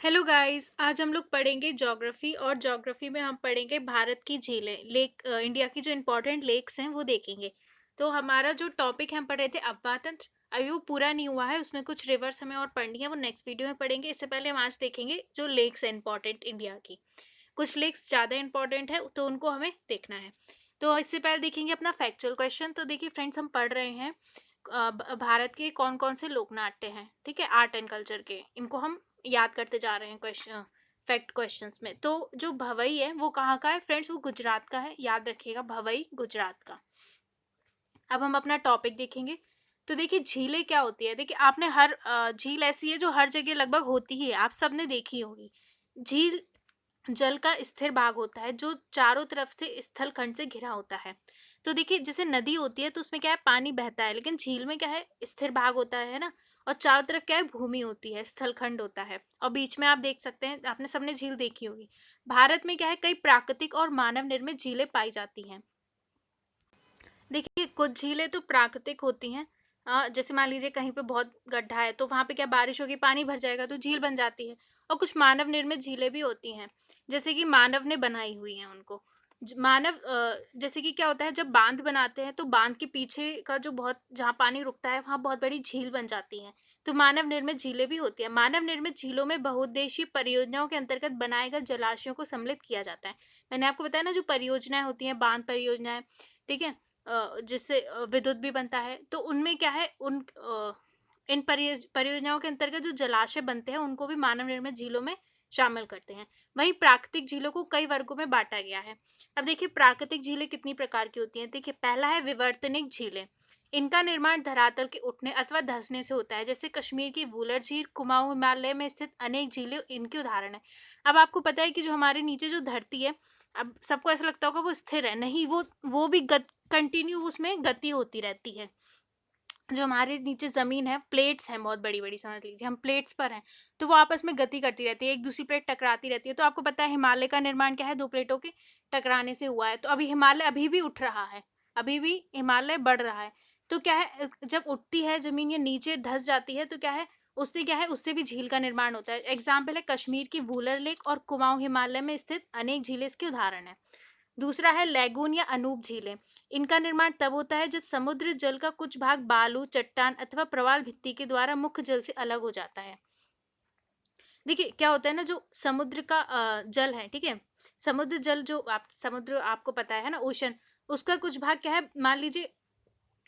Hello guys, आज हम लोग पढ़ेंगे ज्योग्राफी और ज्योग्राफी में हम पढ़ेंगे भारत की झीलें इंडिया की जो इम्पोर्टेंट लेक्स हैं वो देखेंगे। तो हमारा जो टॉपिक हम पढ़ रहे थे अफवाह तंत्र, अभी वो पूरा नहीं हुआ है, उसमें कुछ रिवर्स हमें और पढ़नी है, वो नेक्स्ट वीडियो में पढ़ेंगे। इससे पहले हम आज देखेंगे जो लेक्स हैं इंपॉर्टेंट इंडिया की। कुछ लेक्स ज़्यादा इंपॉर्टेंट है तो उनको हमें देखना है। तो इससे पहले देखेंगे अपना फैक्चुअल क्वेश्चन। तो देखिए फ्रेंड्स, हम पढ़ रहे हैं भारत के कौन कौन से लोक नाट्य हैं, ठीक है, आर्ट एंड कल्चर के, इनको हम याद करते जा रहे हैं क्वेश्चन फैक्ट क्वेश्चंस में। तो जो भवई है वो कहाँ का है फ्रेंड्स? वो गुजरात का है, याद रखिएगा, भवई गुजरात का। अब हम अपना टॉपिक देखेंगे। तो देखिए झीलें क्या होती है। देखिए आपने हर झील ऐसी है जो हर जगह लगभग होती ही है, आप सबने देखी होगी। झील जल का स्थिर भाग होता है जो चारों तरफ से स्थल खंड से घिरा होता है। तो देखिए जैसे नदी होती है तो उसमें क्या है, पानी बहता है, लेकिन झील में क्या है, स्थिर भाग होता है ना। और चारों तरफ क्या है, भूमि होती है, स्थल खंड होता है, और बीच में आप देख सकते हैं, आपने सबने झील देखी होगी। भारत में क्या है, कई प्राकृतिक और मानव निर्मित झीलें पाई जाती हैं। देखिए कुछ झीलें तो प्राकृतिक होती हैं। जैसे मान लीजिए कहीं पे बहुत गड्ढा है तो वहां पे क्या बारिश होगी, पानी भर जाएगा तो झील बन जाती है। और कुछ मानव निर्मित झीलें भी होती हैं, जैसे कि मानव ने बनाई हुई हैं उनको। जैसे कि क्या होता है, जब बांध बनाते हैं तो बांध के पीछे का जो बहुत जहाँ पानी रुकता है वहां बहुत बड़ी झील बन जाती है। तो मानव निर्मित झीलें भी होती है। मानव निर्मित झीलों में बहुउद्देशीय परियोजनाओं के अंतर्गत बनाए गए जलाशयों को सम्मिलित किया जाता है। मैंने आपको बताया ना, जो परियोजनाएं होती हैं, बांध परियोजनाएं, ठीक है, जिससे विद्युत भी बनता है, तो उनमें क्या है, इन परियोजनाओं के अंतर्गत जो जलाशय बनते हैं उनको भी मानव निर्मित झीलों में शामिल करते हैं। वहीं प्राकृतिक झीलों को कई वर्गों में बांटा गया है। अब देखिए प्राकृतिक झीलें कितनी प्रकार की होती हैं। देखिए पहला है विवर्तनिक झीलें। इनका निर्माण धरातल के उठने अथवा धंसने से होता है, जैसे कश्मीर की वूलर झील, कुमाऊं हिमालय में स्थित अनेक झीलें इनके उदाहरण है। अब आपको पता है कि जो हमारे नीचे जो धरती है, अब सबको ऐसा लगता होगा वो स्थिर है, नहीं, वो भी कंटिन्यू उसमें गति होती रहती है। जो हमारे नीचे जमीन है, प्लेट्स हैं बहुत बड़ी बड़ी, समझ लीजिए हम प्लेट्स पर हैं, तो वो आपस में गति करती रहती है, एक दूसरी प्लेट टकराती रहती है। तो आपको पता है हिमालय का निर्माण क्या है, दो प्लेटों के टकराने से हुआ है। तो अभी हिमालय अभी भी उठ रहा है, अभी भी हिमालय बढ़ रहा है। तो क्या है, जब उठती है जमीन या नीचे धस जाती है तो क्या है, उससे क्या है, उससे भी झील का निर्माण होता है। एग्जाम्पल है कश्मीर की वूलर लेक और कुमाऊं हिमालय में स्थित अनेक झीलें इसके उदाहरण है। दूसरा है लैगून या अनूप झीलें। इनका निर्माण तब होता है जब समुद्र जल का कुछ भाग बालू, चट्टान अथवा प्रवाल भित्ति के द्वारा मुख्य जल से अलग हो जाता है। देखिए क्या होता है ना, जो समुद्र का जल है, ठीक है, समुद्र जल, जो समुद्र आपको पता है ना, ओशन, उसका कुछ भाग क्या है, मान लीजिए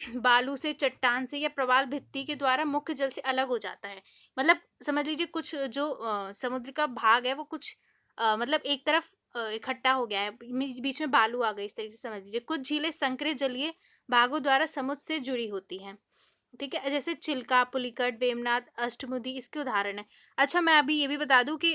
बालू से, चट्टान से या प्रवाल भित्ति के द्वारा मुख्य जल से अलग हो जाता है। मतलब समझ लीजिए कुछ जो समुद्र का भाग है वो कुछ मतलब एक तरफ इकट्ठा हो गया है, बीच में बालू आ गई, इस तरीके से समझ लीजिए। कुछ झीलें संकरे जलीय भागों द्वारा समुद्र से जुड़ी होती हैं, ठीक है, जैसे चिल्का, पुलिकट, वेमनाथ, अष्टमुदी इसके उदाहरण है। अच्छा मैं अभी ये भी बता दूं कि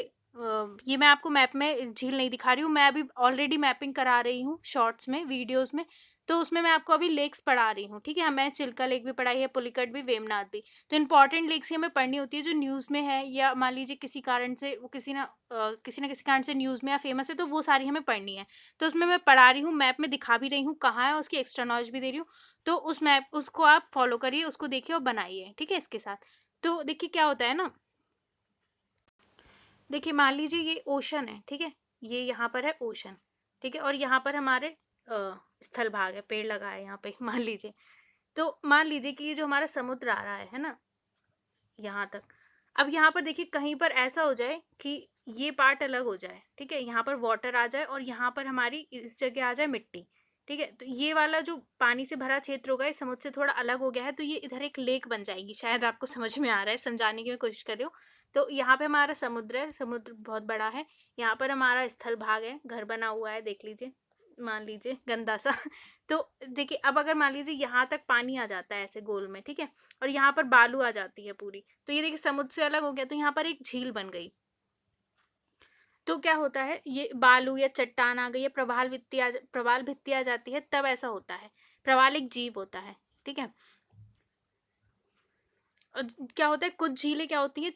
ये मैं आपको मैप में झील नहीं दिखा रही हूँ, मैं अभी ऑलरेडी मैपिंग करा रही हूँ शॉर्ट्स में, वीडियोस में। तो उसमें मैं आपको अभी लेक्स पढ़ा रही हूँ, ठीक है, मैं चिल्का लेक भी पढ़ाई है, पुलिकट भी, वेमनाथ भी। तो इंपॉर्टेंट लेक्स ही हमें पढ़नी होती है जो न्यूज़ में है, या मान लीजिए किसी कारण से वो किसी ना किसी कारण से न्यूज़ में या फेमस है, तो वो सारी हमें पढ़नी है। तो उसमें मैं पढ़ा रही हूँ, मैप में दिखा भी रही हूँ कहाँ है, उसकी एक्स्ट्रा नॉलेज भी दे रही हूँ। तो उस मैप उसको आप फॉलो करिए, उसको देखिए और बनाइए, ठीक है, इसके साथ। तो देखिए क्या होता है ना, देखिए मान लीजिए ये ओशन है, ठीक है, ये यहाँ पर है ओशन, ठीक है, और यहाँ पर हमारे स्थल भाग है, पेड़ लगा है यहाँ पे मान लीजिए। तो मान लीजिए कि ये जो हमारा समुद्र आ रहा है ना, यहाँ तक। अब यहाँ पर देखिए कहीं पर ऐसा हो जाए कि ये पार्ट अलग हो जाए, ठीक है, यहाँ पर वाटर आ जाए और यहाँ पर हमारी इस जगह आ जाए मिट्टी, ठीक है, तो ये वाला जो पानी से भरा क्षेत्र होगा ये समुद्र से थोड़ा अलग हो गया है, तो ये इधर एक लेक बन जाएगी। शायद आपको समझ में आ रहा है, समझाने की मैं कोशिश कर रही हूँ। तो यहाँ पे हमारा समुद्र है, समुद्र बहुत बड़ा है, यहाँ पर हमारा स्थल भाग है, घर बना हुआ है, देख लीजिए, मान लीजिए गंदा सा तो देखिए अब अगर मान लीजिए यहाँ तक पानी आ जाता है ऐसे गोल में, ठीक है, और यहाँ पर बालू आ जाती है पूरी, तो ये देखिए समुद्र से अलग हो गया, तो यहाँ पर एक झील बन गई। तो क्या होता है, ये बालू या चट्टान आ गई या प्रवाल भित्ति आ जाती है, तब ऐसा होता है। प्रवाल एक जीव होता है, ठीक है। और क्या होता है, कुछ झीलें क्या होती है,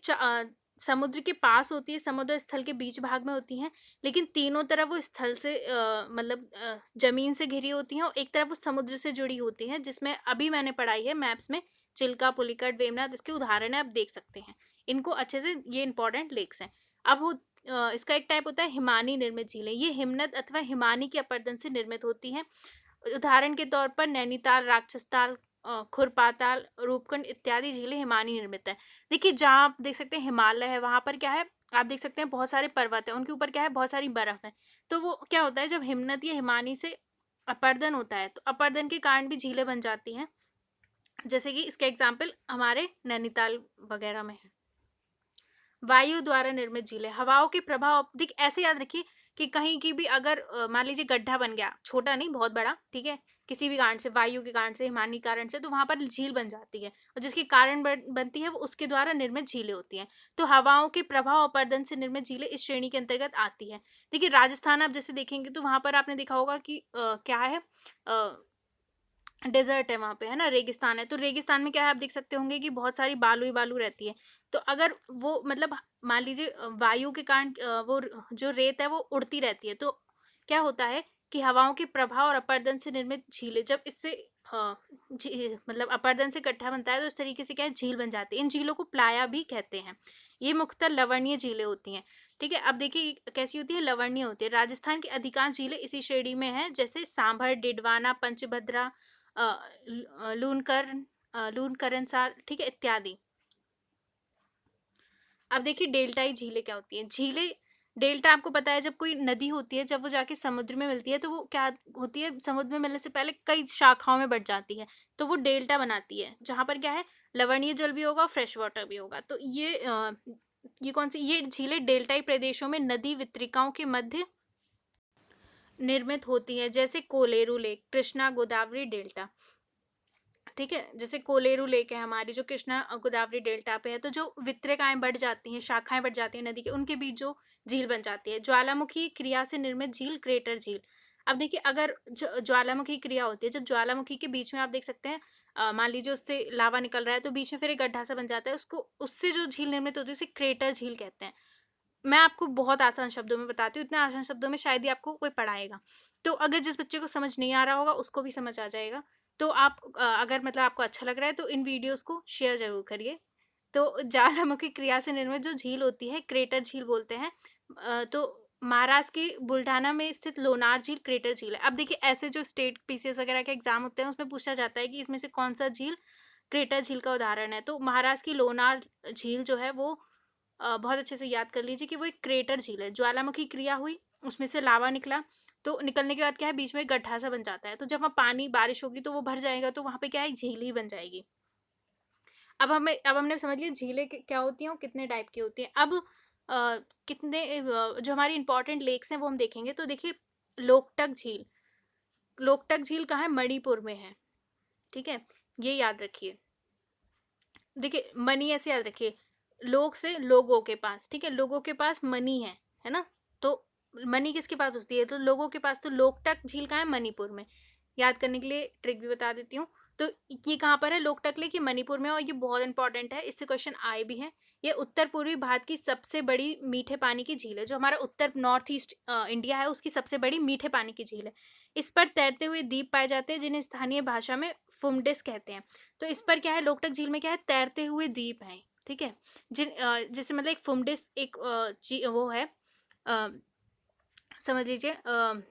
समुद्र के पास होती है, समुद्र स्थल के बीच भाग में होती हैं, लेकिन तीनों तरफ वो स्थल से मतलब जमीन से घिरी होती हैं, और एक तरफ वो समुद्र से जुड़ी होती हैं, जिसमें अभी मैंने पढ़ाई है मैप्स में, चिल्का, पुलिकट, वेमनाथ इसके उदाहरण है, आप देख सकते हैं इनको अच्छे से, ये इंपॉर्टेंट लेक्स हैं। अब वो इसका एक टाइप होता है हिमानी निर्मित झीलें। ये हिमनद अथवा हिमानी के अपरदन से निर्मित होती हैं। उदाहरण के तौर पर नैनीताल, राक्षसताल, खुरपाताल, रूपकुंड इत्यादि झीलें हिमानी निर्मित है। देखिए जहाँ आप देख सकते हैं हिमालय है, वहां पर क्या है, आप देख सकते हैं बहुत सारे पर्वत है, उनके ऊपर क्या है, बहुत सारी बर्फ है। तो वो क्या होता है, जब हिमनद या हिमानी से अपर्दन होता है तो अपर्दन के कारण भी झीलें बन जाती हैं। जैसे कि इसका एग्जाम्पल हमारे नैनीताल वगैरह में है। वायु द्वारा निर्मित झीलें, हवाओं के प्रभाव, देख ऐसे याद रखिए कि कहीं की भी अगर मान लीजिए गड्ढा बन गया, छोटा नहीं बहुत बड़ा, ठीक है, किसी भी कारण से, वायु के कारण से, हिमानी कारण से, तो वहां पर झील बन जाती है और जिसके कारण बनती है वो उसके द्वारा निर्मित झीलें होती हैं। तो हवाओं के प्रभाव अपरदन से निर्मित झीलें इस श्रेणी के अंतर्गत आती है। देखिए राजस्थान आप जैसे देखेंगे तो वहां पर आपने देखा होगा कि क्या है, डेजर्ट है वहां पे, है ना, रेगिस्तान है। तो रेगिस्तान में क्या है, आप देख सकते होंगे कि बहुत सारी बालू ही बालू रहती है। तो अगर वो मतलब मान लीजिए वायु के कारण वो जो रेत है वो उड़ती रहती है, तो क्या होता है कि हवाओं के प्रभाव और अपरदन से निर्मित झीलें जब इससे मतलब अपरदन से गड्ढा बनता है तो इस तरीके से क्या है, झील बन जाती है। इन झीलों को प्लाया भी कहते हैं। ये मुख्यतः लवणीय झीलें होती हैं। ठीक है, अब देखिए कैसी होती है, लवणीय होती है। राजस्थान की अधिकांश झीलें इसी श्रेणी में है, जैसे सांभर, डिडवाना, पंचभद्रा, लूनकरण, लूनकरणसार, ठीक है, इत्यादि। अब देखिए डेल्टाई झीलें क्या होती हैं। झीलें, डेल्टा आपको पता है, जब कोई नदी होती है, जब वो जाके समुद्र में मिलती है तो वो क्या होती है, समुद्र में मिलने से पहले कई शाखाओं में बढ़ जाती है, तो वो डेल्टा बनाती है, जहां पर क्या है, लवणीय जल भी होगा, फ्रेश वाटर भी होगा। तो ये कौन सी, ये झीलें डेल्टाई प्रदेशों में नदी वितरिकाओं के मध्य निर्मित होती है, जैसे कोलेरू लेक, कृष्णा गोदावरी डेल्टा। ठीक है, जैसे कोलेरू लेक है हमारी, जो कृष्णा गोदावरी डेल्टा पे है, तो जो वितरकाएं बढ़ जाती हैं, शाखाएं बढ़ जाती हैं नदी के, उनके बीच जो झील बन जाती है। ज्वालामुखी क्रिया से निर्मित झील, क्रेटर झील। अब देखिए अगर ज्वालामुखी क्रिया होती है, जब ज्वालामुखी के बीच में आप देख सकते हैं, मान लीजिए उससे लावा निकल रहा है, तो बीच में फिर एक गड्ढा सा बन जाता है, उसको, उससे जो झील निर्मित होती है उसे क्रेटर झील कहते हैं। मैं आपको बहुत आसान शब्दों में बताती हूँ, इतने आसान शब्दों में शायद ही आपको कोई पढ़ाएगा। तो अगर जिस बच्चे को समझ नहीं आ रहा होगा उसको भी समझ आ जाएगा। तो आप अगर मतलब आपको अच्छा लग रहा है तो इन वीडियोस को शेयर ज़रूर करिए। तो ज्वालामुखी क्रिया से निर्मित जो झील होती है, क्रेटर झील बोलते हैं। तो महाराष्ट्र के बुल्ढाना में स्थित लोनार झील क्रेटर झील है। अब देखिए ऐसे जो स्टेट पीसीएस वगैरह के एग्जाम होते हैं उसमें पूछा जाता है कि इसमें से कौन-सा झील क्रेटर झील का उदाहरण है। तो महाराष्ट्र की लोनार झील जो है वो बहुत अच्छे से याद कर लीजिए कि वो एक क्रेटर झील है। ज्वालामुखी क्रिया हुई, उसमें से लावा निकला, तो निकलने के बाद क्या है, बीच में एक गड्ढा सा बन जाता है। तो जब वहाँ पानी बारिश होगी तो वो भर जाएगा, तो वहाँ पे क्या है, एक झील ही बन जाएगी। अब हमने समझ लिया झीलें क्या होती हैं और कितने टाइप की होती हैं। अब कितने जो हमारी इंपॉर्टेंट लेक्स हैं वो हम देखेंगे। तो देखिए लोकटक झील, लोकटक झील कहाँ है, मणिपुर में है। ठीक है, ये याद रखिए। देखिए मनी ऐसे याद रखिए, लोग से लोगों के पास, ठीक है, लोगों के पास मनी है ना। तो मनी किसके पास होती है, तो लोगों के पास। तो लोकटक झील कहाँ है, मणिपुर में। याद करने के लिए ट्रिक भी बता देती हूँ। तो ये कहाँ पर है, लोकटक लेक, ये मणिपुर में, और ये बहुत इंपॉर्टेंट है, इससे क्वेश्चन आए भी हैं। ये उत्तर पूर्वी भारत की सबसे बड़ी मीठे पानी की झील है। जो हमारा उत्तर नॉर्थ ईस्ट इंडिया है उसकी सबसे बड़ी मीठे पानी की झील है। इस पर तैरते हुए द्वीप पाए जाते हैं जिन्हें स्थानीय भाषा में फुमडिस कहते हैं। तो इस पर क्या है, लोकटक झील में क्या है, तैरते हुए द्वीप हैं। ठीक है, जैसे मतलब एक फुमडिस एक वो है, अ, समझ लीजिए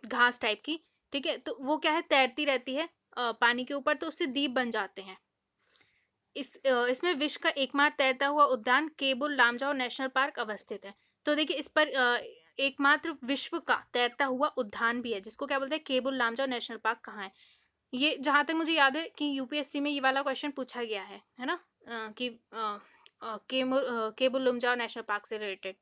घास टाइप की। ठीक है, तो वो क्या है, तैरती रहती है पानी के ऊपर, तो उससे द्वीप बन जाते हैं। इसमें विश्व का एकमात्र तैरता हुआ उद्यान केबुल लामजाओ नेशनल पार्क अवस्थित है। तो देखिए इस पर एकमात्र विश्व का तैरता हुआ उद्यान भी है, जिसको क्या बोलते हैं, केबुल लामजाओ नेशनल पार्क कहाँ है। ये जहाँ तक मुझे याद है कि यूपीएससी में ये वाला क्वेश्चन पूछा गया है ना, कि केबुल लुमजाओ नेशनल पार्क से रिलेटेड।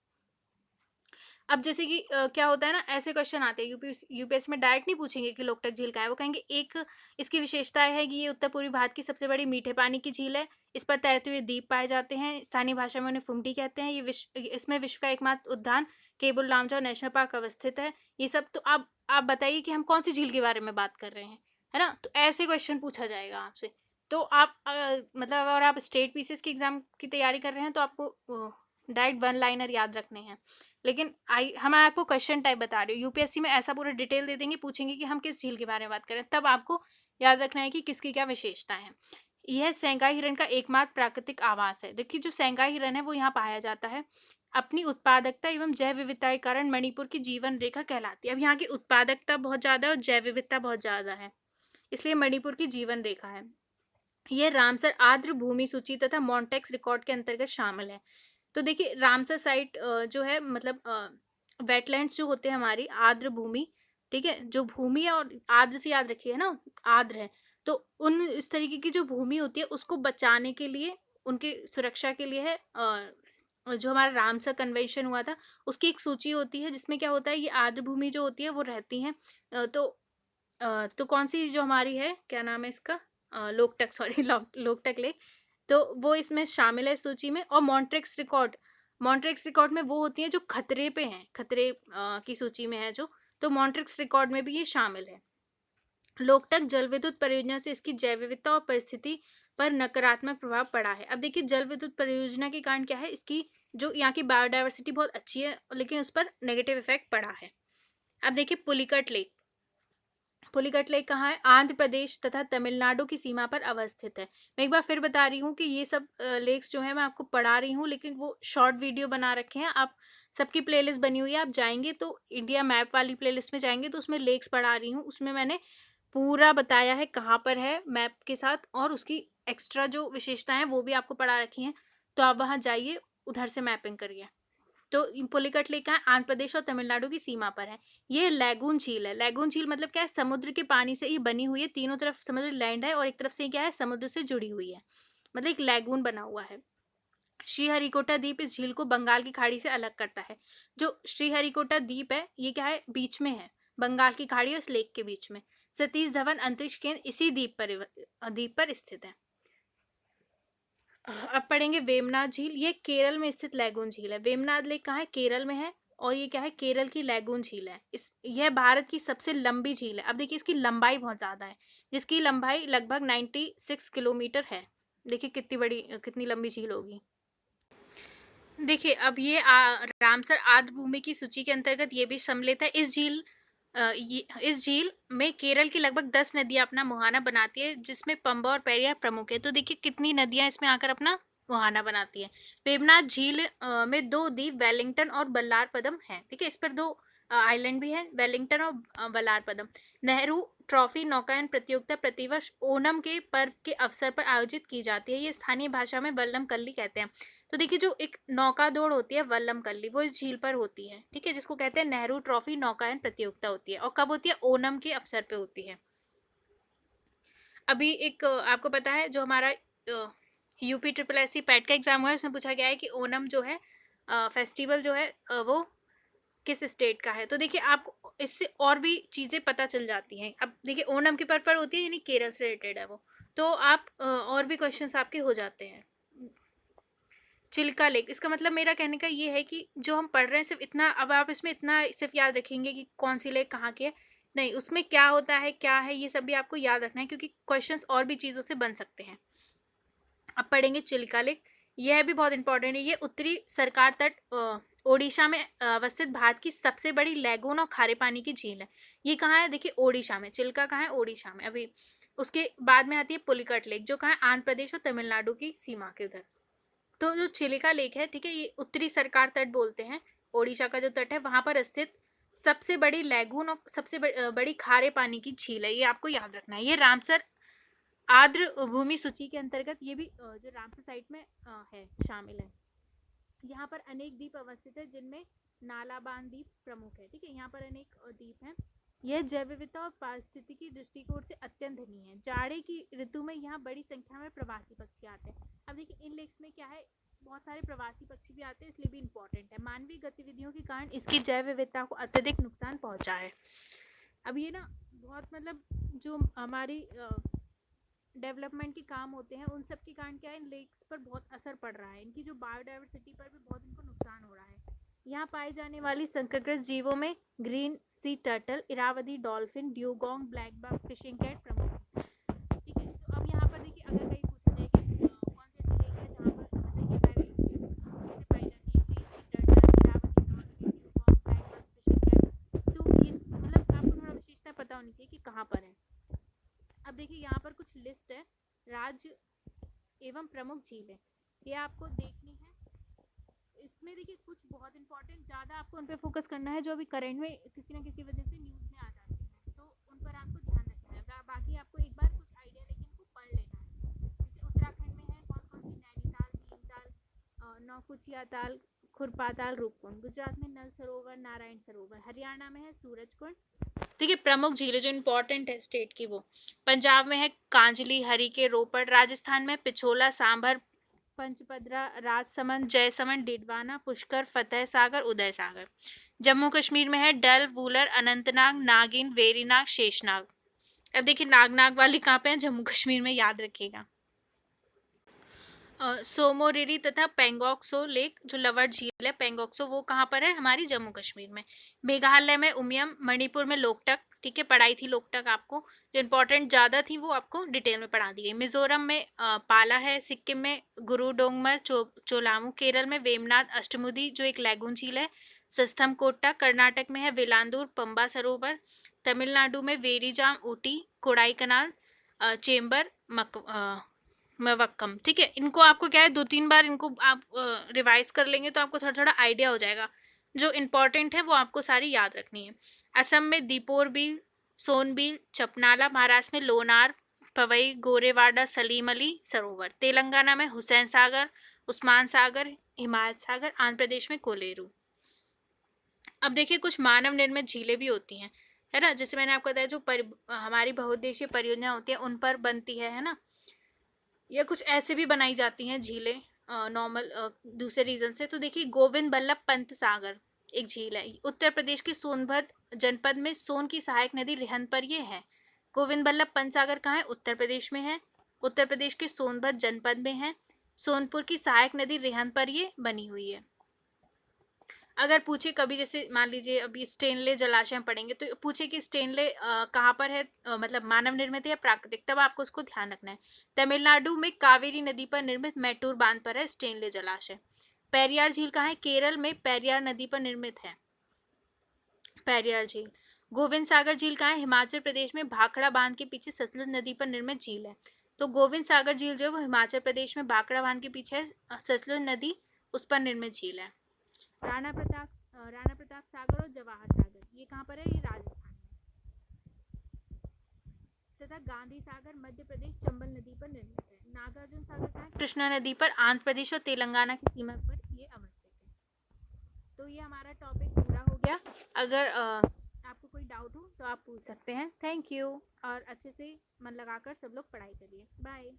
अब जैसे कि क्या होता है ना, ऐसे क्वेश्चन आते हैं यूपीएससी में, डायरेक्ट नहीं पूछेंगे कि लोकटक झील कहाँ है, वो कहेंगे एक इसकी विशेषताएं है कि ये उत्तर पूर्वी भारत की सबसे बड़ी मीठे पानी की झील है। इस पर तैरते हुए द्वीप पाए जाते हैं, स्थानीय भाषा में उन्हें फुमडी कहते हैं। इसमें विश्व का एकमात्र उद्यान केबुल लामजाओ नेशनल पार्क अवस्थित है। ये सब तो आप बताइए कि हम कौन सी झील के बारे में बात कर रहे हैं, है ना। तो ऐसे क्वेश्चन पूछा जाएगा आपसे। तो आप मतलब अगर आप स्टेट पीसीएस की एग्जाम की तैयारी कर रहे हैं तो आपको डायरेक्ट वन लाइनर याद रखने हैं। लेकिन हम आपको क्वेश्चन टाइप बता रहे हो, यूपीएससी में ऐसा पूरा डिटेल दे देंगे, पूछेंगे कि हम किस झील के बारे में बात करें, तब आपको याद रखना है कि किसकी क्या विशेषता है। यह सेंगाई हिरण का एकमात्र प्राकृतिक आवास है। देखिए जो सेंगाई हिरण है वो यहाँ पाया जाता है। अपनी उत्पादकता एवं जैव विविधता के कारण मणिपुर की जीवन रेखा कहलाती है। अब यहाँ की उत्पादकता बहुत ज़्यादा है और जैव विविधता बहुत ज़्यादा है, इसलिए मणिपुर की जीवन रेखा है। यह रामसर आर्द्र भूमि सूची तथा मॉन्टेक्स रिकॉर्ड के अंतर्गत शामिल है। तो देखिए रामसर साइट जो है मतलब वेटलैंड्स जो होते हैं हमारी आर्द्र भूमि, ठीक है, जो भूमि है और आर्द्र से याद रखिए ना, आर्द्र है, तो उन इस तरीके की जो भूमि होती है उसको बचाने के लिए, उनकी सुरक्षा के लिए है जो हमारा रामसर कन्वेंशन हुआ था उसकी एक सूची होती है जिसमें क्या होता है ये आर्द्र भूमि जो होती है वो रहती है। तो कौन सी जो हमारी है, क्या नाम है इसका, लोकटक, सॉरी लोकटक लेक, तो वो इसमें शामिल है इस सूची में। और मॉन्ट्रेक्स रिकॉर्ड में वो होती हैं जो खतरे पे हैं, खतरे की सूची में है जो, तो मॉन्ट्रेक्स रिकॉर्ड में भी ये शामिल है। लोकटक जल विद्युत परियोजना से इसकी जैव विविधता और परिस्थिति पर नकारात्मक प्रभाव पड़ा है। अब देखिए जल विद्युत परियोजना के कारण क्या है, इसकी जो यहाँ की बायोडायवर्सिटी बहुत अच्छी है लेकिन उस पर नेगेटिव इफेक्ट पड़ा है। अब देखिए पुलिकट लेक कहाँ है, आंध्र प्रदेश तथा तमिलनाडु की सीमा पर अवस्थित है। मैं एक बार फिर बता रही हूँ कि ये सब लेक्स जो है मैं आपको पढ़ा रही हूँ लेकिन वो शॉर्ट वीडियो बना रखे हैं, आप सबकी प्लेलिस्ट बनी हुई है, आप जाएंगे तो इंडिया मैप वाली प्लेलिस्ट में जाएंगे तो उसमें लेक्स पढ़ा रही हूँ, उसमें मैंने पूरा बताया है कहाँ पर है मैप के साथ, और उसकी एक्स्ट्रा जो विशेषताएं हैं वो भी आपको पढ़ा रखी हैं, तो आप वहाँ जाइए, उधर से मैपिंग करिए। तो पुलिकट लेक कहाँ है, आंध्र प्रदेश और तमिलनाडु की सीमा पर है। ये लैगून झील है। लैगून झील मतलब क्या है, समुद्र के पानी से ही बनी हुई है, तीनों तरफ समुद्र लैंड है और एक तरफ से क्या है, समुद्र से जुड़ी हुई है, मतलब एक लैगून बना हुआ है। श्रीहरिकोटा द्वीप इस झील को बंगाल की खाड़ी से अलग करता है। जो श्रीहरिकोटा द्वीप है ये क्या है, बीच में है, बंगाल की खाड़ी और इस लेक के बीच में। सतीश धवन अंतरिक्ष केंद्र इसी द्वीप पर स्थित है। अब पढ़ेंगे वेमनाथ झील, ये केरल में स्थित लैगून झील है। वेमनाथ लेक कहाँ है, केरल में है, और ये क्या है, केरल की लैगून झील है। यह भारत की सबसे लंबी झील है। अब देखिए इसकी लंबाई बहुत ज्यादा है, जिसकी लंबाई लगभग 96 किलोमीटर है। देखिए कितनी बड़ी, कितनी लंबी झील होगी। देखिए अब ये रामसर आर्द्र भूमि की सूची के अंतर्गत ये भी सम्मिलित है। इस झील में केरल की लगभग 10 नदियां अपना मुहाना बनाती है, जिसमें पंबा और पेरियार प्रमुख है। तो देखिए कितनी नदियां इसमें आकर अपना मुहाना बनाती है। वेवनाथ झील में 2 द्वीप वेलिंगटन और बल्लारपदम है, ठीक है, इस पर 2 आइलैंड भी है, वेलिंगटन और बल्लारपदम। नेहरू ट्रॉफी नौकायन प्रतियोगिता प्रतिवर्ष ओणम के पर्व के अवसर पर आयोजित की जाती है। ये स्थानीय भाषा में वल्लम कल्ली कहते हैं। तो देखिए जो एक नौका दौड़ होती है वल्लम कल्ली, वो इस झील पर होती है, ठीक है, जिसको कहते हैं नेहरू ट्रॉफी नौकायन प्रतियोगिता होती है, और कब होती है, ओणम के अवसर पे होती है। अभी एक आपको पता है जो हमारा UP triple S C PET का एग्जाम हुआ है, उसमें पूछा गया है कि ओणम जो है फेस्टिवल जो है वो किस स्टेट का है। तो देखिए आपको इससे और भी चीज़ें पता चल जाती हैं। अब देखिए ओणम के पर्व पर होती है, यानी केरल से रिलेटेड है वो, तो आप और भी क्वेश्चंस आपके हो जाते हैं। चिल्का लेक, इसका मतलब मेरा कहने का ये है कि जो हम पढ़ रहे हैं सिर्फ इतना, अब आप इसमें इतना सिर्फ याद रखेंगे कि कौन सी लेक कहाँ की है, नहीं, उसमें क्या होता है क्या है ये सब भी आपको याद रखना है, क्योंकि क्वेश्चंस और भी चीज़ों से बन सकते हैं। अब पढ़ेंगे चिल्का लेक, यह भी बहुत इंपॉर्टेंट है। ये उत्तरी सरकार तट ओडिशा में अवस्थित भारत की सबसे बड़ी लैगून और खारे पानी की झील है। ये कहाँ है, देखिए ओडिशा में, चिल्का कहाँ है, ओडिशा में। अभी उसके बाद में आती है पुलिकट लेक, जो कहाँ है, आंध्र प्रदेश और तमिलनाडु की सीमा के उधर। तो जो चिलिका लेक है, ठीक है, ये उत्तरी सरकार तट बोलते हैं, ओडिशा का जो तट है वहां पर स्थित सबसे बड़ी लैगून और सबसे बड़ी खारे पानी की झील है, ये आपको याद रखना है। ये रामसर आर्द्र भूमि सूची के अंतर्गत ये भी जो रामसर साइट में है, शामिल है। यहाँ पर अनेक द्वीप अवस्थित है, जिनमें नालाबान द्वीप प्रमुख है, ठीक है, यहाँ पर अनेक द्वीप हैं। यह जैव विविधता और पारिस्थितिकी दृष्टिकोण से अत्यंत धनी है। जाड़े की ऋतु में यहाँ बड़ी संख्या में प्रवासी पक्षी आते हैं। अब देखिए इन लेक्स में क्या है, बहुत सारे प्रवासी पक्षी भी आते हैं, इसलिए भी इम्पोर्टेंट है। मानवीय गतिविधियों के कारण इसकी जैव विविधता को अत्यधिक नुकसान पहुंचा है। अब ये ना बहुत मतलब जो हमारी डेवलपमेंट के काम होते हैं उन सब के कारण क्या है, इन लेक्स पर बहुत असर पड़ रहा है, इनकी जो बायोडाइवर्सिटी पर भी बहुत इनको नुकसान हो रहा है। यहाँ पाए जाने वाली संकटग्रस्त जीवों में green sea turtle, Irrawaddy dolphin, dugong, blackbuck, fishing cat प्रमुख है, ठीक है। तो अब यहाँ पर देखिए अगर कहीं पूछा जाए कि कौन सी ऐसी लेक है जहाँ पर मतलब ये सारी चीज़ें पाई जाती है, green sea turtle, Irrawaddy dolphin, dugong, blackbuck, fishing cat, तो ये मतलब आपको थोड़ा विशेषता पता होनी चाहिए कि कहाँ पर है। अब देखिए यहाँ पर कुछ लिस्ट है राज्य एवं प्रमुख झीलें, ये आपको देखनी है। इस इसमें देखिए कुछ बहुत इंपॉर्टेंट ज़्यादा आपको उन पे फोकस करना है जो अभी करंट में किसी ना किसी वजह से न्यूज़ में आ जाती है, तो उन पर आपको ध्यान रखना है। बाकी आपको एक बार कुछ आइडिया लेकिन इनको पढ़ लेना है। जैसे उत्तराखंड में है कौन कौन सी, नैनीताल, भीमताल, नौकुचिया ताल, खुरपाताल, रूपकुंड। गुजरात में नल सरोवर, नारायण सरोवर। हरियाणा में है सूरजकुंड। देखिए प्रमुख झीलें जो इंपॉर्टेंट है स्टेट की वो, पंजाब में है कांजली, हरिके, रोपड़। राजस्थान में पिछोला, सांभर, पंचपदरा, राजसमंद, जयसमंद, डिडवाना, पुष्कर, फतेह सागर, उदय सागर। जम्मू कश्मीर में है डल, वूलर, अनंतनाग, नागिन, वेरीनाग, शेषनाग। अब देखिए नाग वाली कहाँ पे है, जम्मू कश्मीर में, याद रखिएगा। सोमोरिरी तथा पेंगोक्सो लेक जो लवर झील है, पेंगोक्सो, वो कहाँ पर है, हमारी जम्मू कश्मीर में। मेघालय में उमियम, मणिपुर में लोकटक, ठीक है, पढ़ाई थी लोकटक आपको, जो इंपॉर्टेंट ज़्यादा थी वो आपको डिटेल में पढ़ा दी गई। मिजोरम में पाला है, सिक्किम में गुरुडोंगमर, चोलामू, केरल में वेमनाथ अष्टमुदी जो एक लैगून झील है, सस्थम कोट्टा, कर्नाटक में है वेलांदूर, पंबा सरोवर, तमिलनाडु में वेरीजाम, ऊटी, कोडाई कनाल, चेंबर, मवक्कम। ठीक है, इनको आपको क्या है, 2-3 बार इनको आप रिवाइज कर लेंगे तो आपको थोड़ा थोड़ा आइडिया हो जाएगा। जो इंपॉर्टेंट है वो आपको सारी याद रखनी है। असम में दीपोर बील, सोनबील, चपनाला। महाराष्ट्र में लोनार, पवई, गोरेवाड़ा, सलीम अली सरोवर। तेलंगाना में हुसैन सागर, उस्मान सागर, हिमायत सागर। आंध्र प्रदेश में कोलेरू। अब देखिए कुछ मानव निर्मित झीलें भी होती हैं, है ना, जैसे मैंने आपको बताया जो हमारी बहुउद्देशीय परियोजना होती है उन पर बनती है ना, या कुछ ऐसे भी बनाई जाती हैं झीलें नॉर्मल दूसरे रीजन से। तो देखिए गोविंद बल्लभ पंत सागर एक झील है, उत्तर प्रदेश के सोनभद्र जनपद में सोन की सहायक नदी रिहंद पर ये है। गोविंद बल्लभ पंत सागर कहाँ है, उत्तर प्रदेश में है, उत्तर प्रदेश के सोनभद्र जनपद में है। सोनपुर की सहायक नदी रिहंद पर ये बनी हुई है। अगर पूछे कभी, जैसे मान लीजिए अभी स्टेनले जलाशय में पढ़ेंगे तो पूछे कि स्टेनले कहाँ पर है, मतलब मानव निर्मित है या प्राकृतिक, तब आपको उसको ध्यान रखना है। तमिलनाडु में कावेरी नदी पर निर्मित मैटूर बांध पर है स्टेनले जलाशय। पेरियार झील कहाँ है, केरल में पेरियार नदी पर निर्मित है पेरियार झील। गोविंद सागर झील कहाँ है, हिमाचल प्रदेश में भाखड़ा बांध के पीछे सतलुज नदी पर निर्मित झील है। तो गोविंद सागर झील जो है वो हिमाचल प्रदेश में भाखड़ा बांध के पीछे सतलुज नदी उस पर निर्मित झील है। राणा प्रताप सागर और जवाहर सागर ये कहाँ पर है, ये राजस्थान में। तथा गांधी सागर मध्य प्रदेश चंबल नदी पर निर्मित है। नागार्जुन सागर कहाँ है, कृष्णा नदी पर आंध्र प्रदेश और तेलंगाना की सीमा पर ये अवस्थित है। तो ये हमारा टॉपिक पूरा हो गया। अगर आपको कोई डाउट हो तो आप पूछ सकते हैं। थैंक यू, और अच्छे से मन लगाकर सब लोग पढ़ाई करिए। बाय।